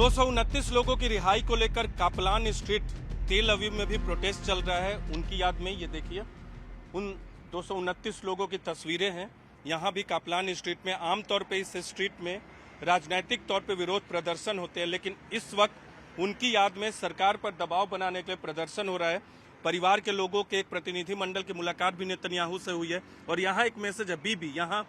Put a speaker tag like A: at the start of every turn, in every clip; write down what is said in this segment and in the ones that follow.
A: 229 लोगों की रिहाई को लेकर कापलान स्ट्रीट तेल अवीव में भी प्रोटेस्ट चल रहा है। उनकी याद में ये देखिए, उन 229 लोगों की तस्वीरें हैं। यहाँ भी कापलान स्ट्रीट में आमतौर पे इस स्ट्रीट में राजनीतिक तौर पे विरोध प्रदर्शन होते हैं, लेकिन इस वक्त उनकी याद में सरकार पर दबाव बनाने के लिए प्रदर्शन हो रहा है। परिवार के लोगों के एक प्रतिनिधि मंडल की मुलाकात भी नेतन्याहू से हुई है और यहाँ एक मैसेज है बीबी, यहाँ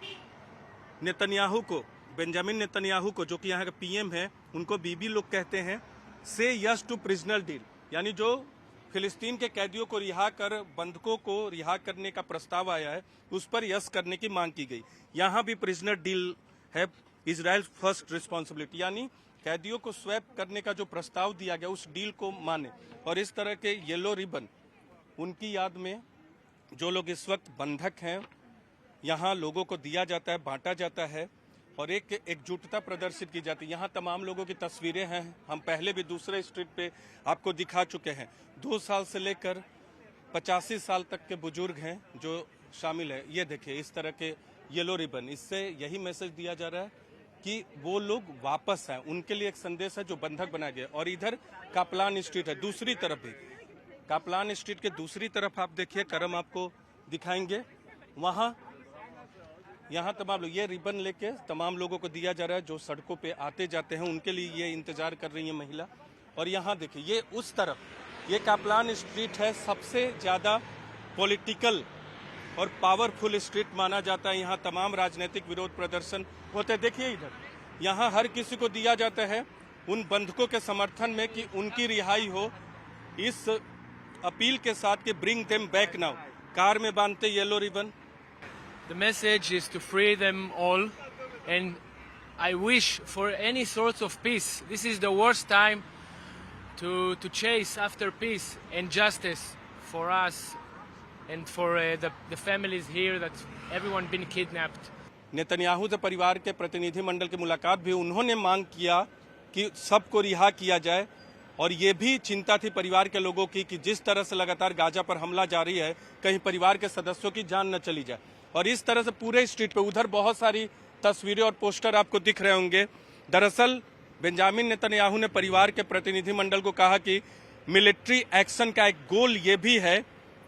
A: नेतन्याहू को, बेंजामिन नेतन्याहू को, जो कि यहाँ के पीएम है, उनको बीबी लोग कहते हैं। से यस टू प्रिजनर डील, यानी जो फिलिस्तीन के कैदियों को रिहा कर बंधकों को रिहा करने का प्रस्ताव आया है, उस पर यस करने की मांग की गई। यहाँ भी प्रिजनर डील है, इजराइल फर्स्ट रिस्पॉन्सिबिलिटी, यानी कैदियों को स्वैप करने का जो प्रस्ताव दिया गया उस डील को माने। और इस तरह के येलो रिबन उनकी याद में जो लोग इस वक्त बंधक हैं, यहाँ लोगों को दिया जाता है, बांटा जाता है और एक एकजुटता प्रदर्शित की जाती है। यहाँ तमाम लोगों की तस्वीरें हैं, हम पहले भी दूसरे स्ट्रीट पे आपको दिखा चुके हैं। 2 साल से लेकर 85 साल तक के बुजुर्ग हैं जो शामिल है। ये देखिए इस तरह के येलो रिबन, इससे यही मैसेज दिया जा रहा है कि वो लोग वापस आए। उनके लिए एक संदेश है जो बंधक बनाया गया। और इधर कापलान स्ट्रीट है, दूसरी तरफ भी कापलान स्ट्रीट के दूसरी तरफ आप देखिए, करम आपको दिखाएंगे, वहाँ यहाँ तमाम लोग ये रिबन लेके तमाम लोगों को दिया जा रहा है जो सड़कों पे आते जाते हैं, उनके लिए ये इंतजार कर रही है महिला। और यहाँ देखिए ये उस तरफ, ये कापलान स्ट्रीट है, सबसे ज़्यादा पॉलिटिकल और पावरफुल स्ट्रीट माना जाता है। यहाँ तमाम राजनीतिक विरोध प्रदर्शन होते हैं। देखिए इधर, यहाँ हर किसी को दिया जाता है उन बंधकों के समर्थन में कि उनकी रिहाई हो, इस अपील के साथ कि bring them back now. Car में बांधते yellow ribbon.
B: The message is to free them all, and I wish for any sorts of peace. This is the worst time to chase after peace and justice for us and for the families here that everyone been kidnapped.
A: Netanyahu से परिवार के प्रतिनिधि मंडल की मुलाकात भी उन्होंने मांग किया कि सबको रिहा किया जाए। और ये भी चिंता थी परिवार के लोगों की कि जिस तरह से लगातार गाजा पर हमला जारी है, कहीं परिवार के सदस्यों की जान न चली जाए। और इस तरह से पूरे स्ट्रीट पे उधर बहुत सारी तस्वीरें और पोस्टर आपको दिख रहे होंगे। दरअसल बेंजामिन नेतन्याहू ने परिवार के प्रतिनिधि मंडल को कहा कि मिलिट्री एक्शन का एक गोल ये भी है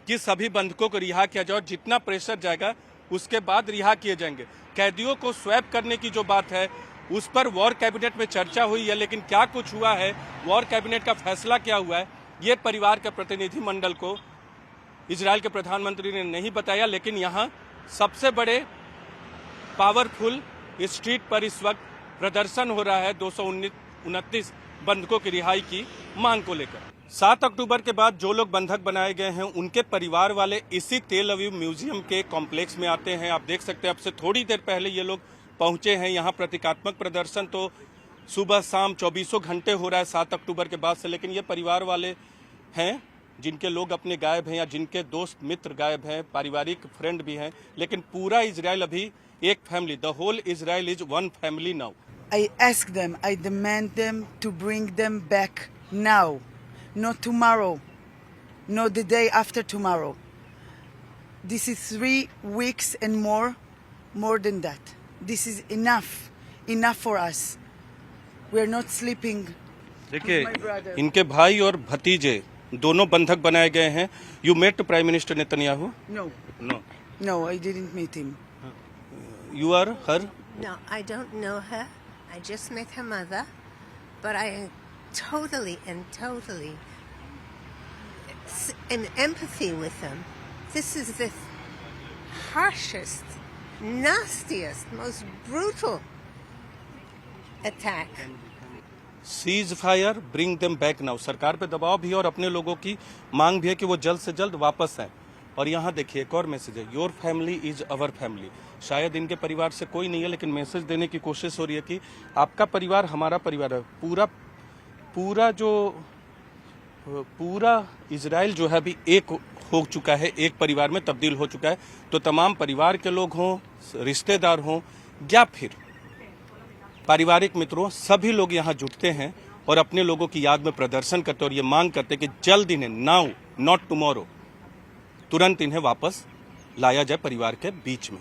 A: कि सभी बंधकों को रिहा किया जाए और जितना प्रेशर जाएगा उसके बाद रिहा किए जाएंगे। कैदियों को स्वैप करने की जो बात है उस पर वॉर कैबिनेट में चर्चा हुई है, लेकिन क्या कुछ हुआ है, वॉर कैबिनेट का फैसला क्या हुआ है, ये परिवार के प्रतिनिधि मंडल को इजराइल के प्रधानमंत्री ने नहीं बताया। लेकिन यहाँ सबसे बड़े पावरफुल स्ट्रीट पर इस वक्त प्रदर्शन हो रहा है 229 बंधकों की रिहाई की मांग को लेकर। 7 अक्टूबर के बाद जो लोग बंधक बनाए गए हैं उनके परिवार वाले इसी तेल अवीव म्यूजियम के कॉम्प्लेक्स में आते हैं। आप देख सकते हैं, अब से थोड़ी देर पहले ये लोग पहुंचे हैं। यहाँ प्रतीकात्मक प्रदर्शन तो सुबह शाम 24 घंटे हो रहा है 7 अक्टूबर के बाद से। लेकिन ये परिवार वाले हैं जिनके लोग अपने गायब हैं या जिनके दोस्त मित्र गायब हैं, पारिवारिक फ्रेंड भी हैं, लेकिन पूरा इजराइल अभी एक family, the whole Israel is one family now.
C: I ask them, I demand them to bring them back now, not tomorrow, not the day after tomorrow. This is 3 weeks and more than that. This is enough for us. We are not sleeping.
A: देखिए इनके भाई और भतीजे दोनों बंधक बनाए गए हैं। You met prime minister Netanyahu?
C: No, I didn't meet him.
A: You are her?
D: No, I don't know her. I just met her mother, but I totally in empathy with them. This is the harshest, nastiest, most brutal attack.
A: Cease fire, bring them back now. सरकार पे दबाव भी और अपने लोगों की मांग भी है कि वो जल्द से जल्द वापस आए। और यहाँ देखिए एक और मैसेज है, your family is our family. शायद इनके परिवार से कोई नहीं है, लेकिन मैसेज देने की कोशिश हो रही है कि आपका परिवार हमारा परिवार है। पूरा इजराइल जो है अभी एक हो चुका है, एक परिवार में तब्दील हो चुका है। तो तमाम परिवार के लोग हों, रिश्तेदार हों या फिर पारिवारिक मित्रों, सभी लोग यहाँ जुटते हैं और अपने लोगों की याद में प्रदर्शन करते हैं और ये मांग करते हैं कि जल्द इन्हें, नाउ नॉट टुमारो, तुरंत इन्हें वापस लाया जाए परिवार के बीच में।